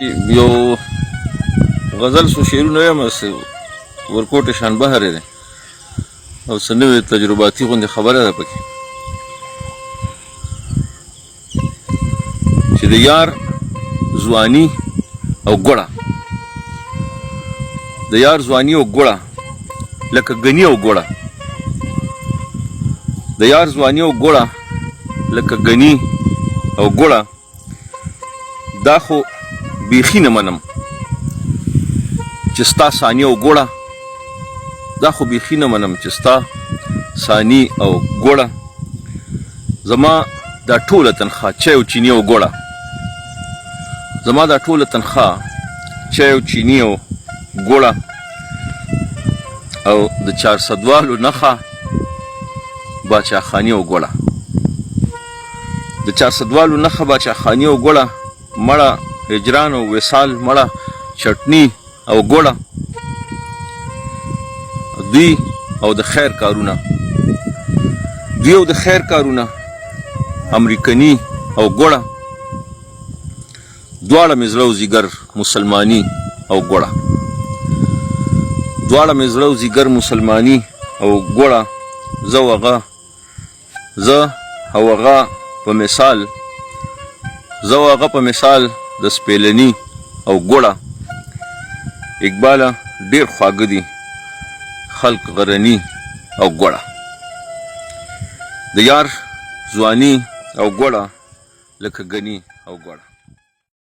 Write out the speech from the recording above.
یو غزل سو شعرونه یم ورکوټ شان بهر دی او څه نوې تجرباتي غوندې خبره ده پکې چې د یار ځواني او ګوړه د یار ځواني او ګوړه لکه ګني او ګوړه د یار ځواني او ګوړه لکه ګني او ګوړه دا خو بیخي نه منم چې ستا ثاني او ګوړه دا خو بیخي نه منم چې ستا ثاني او ګوړه زما دا ټوله تنخواه چای او چینی او ګوړه زما دا ټوله تنخواه چای او چینی او ګوړه او د 400 والو نخه باچا خانی او ګوړه د 400 والو نخه باچا خانی او ګوړه مړه هجران او وصال مړه چټنی او ګوړه دوی او د خیر کارونه امریکنی او ګوړه دواړه مې زړه او ځیګر مسلماني او ګوړه دواړه مې زړه او ځیګر مسلماني او ګوړه زه او هغه په مثال د سپیلني او ګوړه اقباله ډیر خواږه دي خلق غرني او ګوړه د یار ځواني او ګوړه لکه ګني او ګوړه